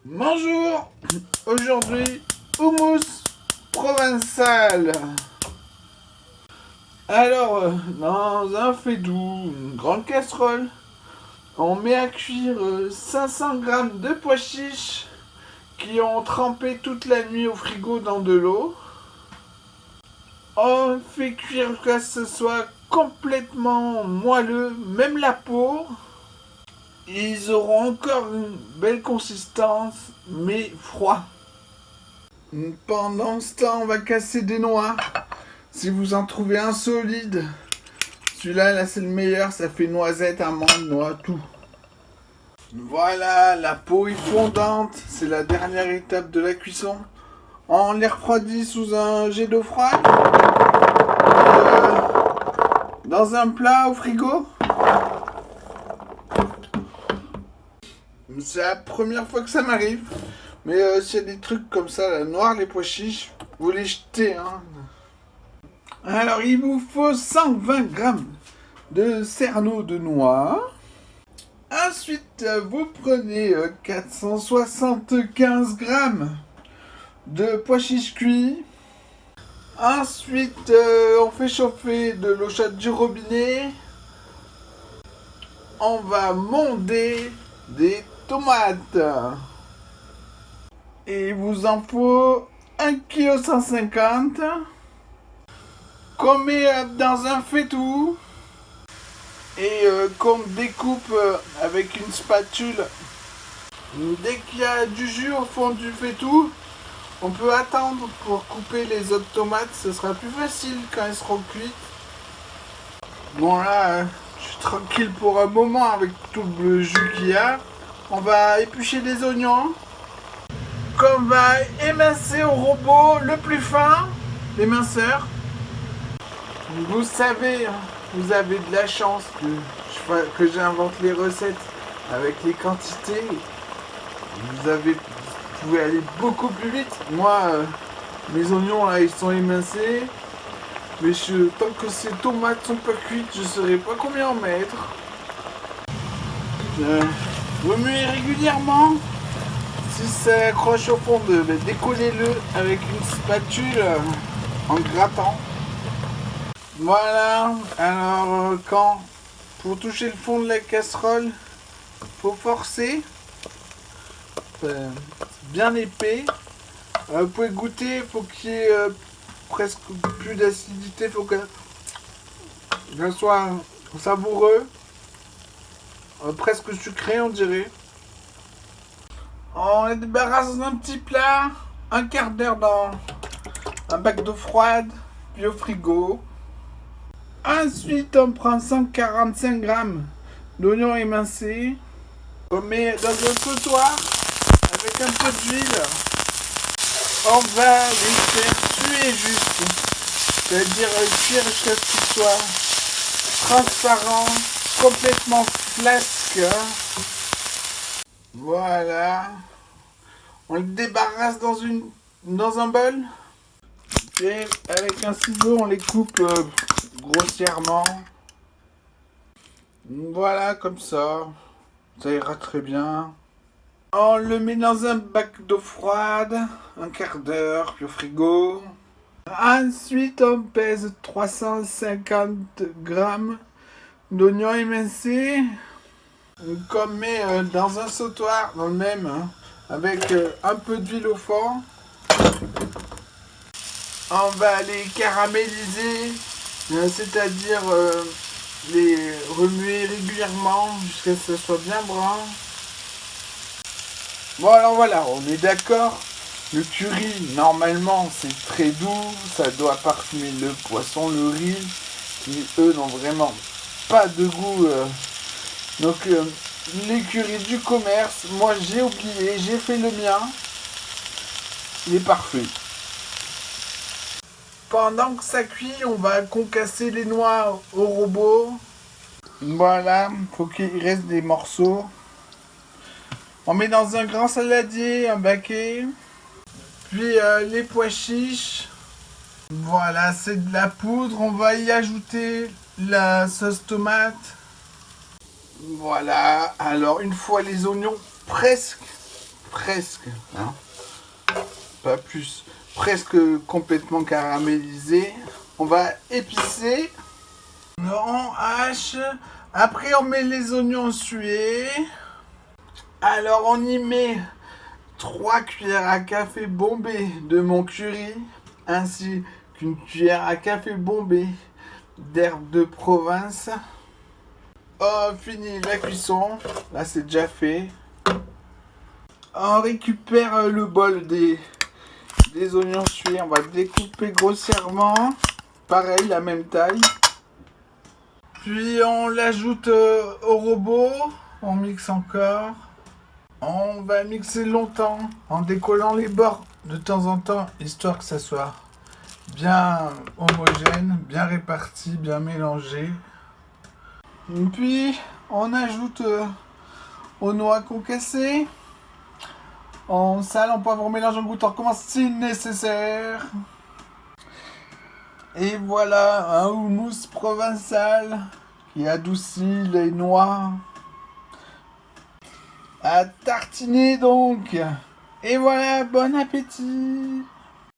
Bonjour. Aujourd'hui, houmous provençal. Alors, dans un fait doux, une grande casserole, on met à cuire 500 g de pois chiches qui ont trempé toute la nuit au frigo dans de l'eau. On fait cuire que ce soit complètement moelleux, même la peau. Ils auront encore une belle consistance, mais froid. Pendant ce temps, on va casser des noix. Si vous en trouvez un solide, celui-là, là, c'est le meilleur. Ça fait noisette, amande, noix, tout. Voilà, la peau est fondante. C'est la dernière étape de la cuisson. On les refroidit sous un jet d'eau froide. Dans un plat au frigo. C'est la première fois que ça m'arrive. Mais s'il y a des trucs comme ça, la noire, les pois chiches, vous les jetez. Hein. Alors, il vous faut 120 g de cerneau de noix. Ensuite, vous prenez 475 g de pois chiches cuits. Ensuite, on fait chauffer de l'eau chaude du robinet. On va monder des tomates. Et il vous en faut 1,150 kg qu'on met dans un faitout et qu'on découpe avec une spatule. Dès qu'il y a du jus au fond du faitout, on peut attendre pour couper les autres tomates, ce sera plus facile quand elles seront cuites. Bon là, je suis tranquille pour un moment avec tout le jus qu'il y a. On va éplucher des oignons qu'on va émincer au robot le plus fin, l'éminceur. Vous savez, vous avez de la chance que j'invente les recettes avec les quantités. Vous pouvez aller beaucoup plus vite. Moi, mes oignons là, ils sont émincés. Mais tant que ces tomates sont pas cuites, je ne saurais pas combien en mettre. Remuez régulièrement. Si ça accroche au fond, décollez-le avec une spatule en grattant. Voilà. Alors, pour toucher le fond de la casserole, faut forcer. C'est bien épais. Vous pouvez goûter, faut qu'il y ait presque plus d'acidité, faut que ça soit savoureux, presque sucré on dirait. On les débarrasse d'un petit plat, un quart d'heure dans un bac d'eau froide, puis au frigo. Ensuite on prend 145 g d'oignons émincés, on met dans un sautoir avec un peu d'huile. On va les faire tuer juste, c'est-à-dire cuire jusqu'à ce qu'ils soient transparents, complètement flasques. Voilà. On le débarrasse dans un bol. Et avec un ciseau, on les coupe grossièrement. Voilà, comme ça. Ça ira très bien. On le met dans un bac d'eau froide, un quart d'heure, puis au frigo. Ensuite, on pèse 350 g d'oignons émincés. Qu'on met dans un sautoir, dans le même, hein, avec un peu d'huile au fond. On va les caraméliser, c'est-à-dire les remuer régulièrement jusqu'à ce que ce soit bien brun. Bon alors voilà, on est d'accord. Le curry, normalement, c'est très doux. Ça doit parfumer le poisson, le riz, qui eux n'ont vraiment pas de goût. Donc les currys du commerce, moi j'ai oublié, j'ai fait le mien. Il est parfait. Pendant que ça cuit, on va concasser les noix au robot. Voilà, faut qu'il reste des morceaux. On met dans un grand saladier, un baquet. Puis les pois chiches. Voilà, c'est de la poudre. On va y ajouter la sauce tomate. Voilà, alors une fois les oignons presque presque, hein, pas plus, presque complètement caramélisé. On va épicer. On hache. Après, on met les oignons sués. Alors, on y met 3 cuillères à café bombées de mon curry, ainsi qu'une cuillère à café bombée d'herbes de Provence. Oh, fini la cuisson. Là, c'est déjà fait. On récupère le bol des oignons sués. On va découper grossièrement. Pareil, la même taille. Puis on l'ajoute au robot. On mixe encore. On va mixer longtemps en décollant les bords de temps en temps, histoire que ça soit bien homogène, bien réparti, bien mélangé. Puis on ajoute aux noix concassées. On sale, on poivre, on mélange, on goûte, on recommence si nécessaire. Et voilà un houmous provençal qui adoucit les noix. À tartiner donc. Et voilà, bon appétit.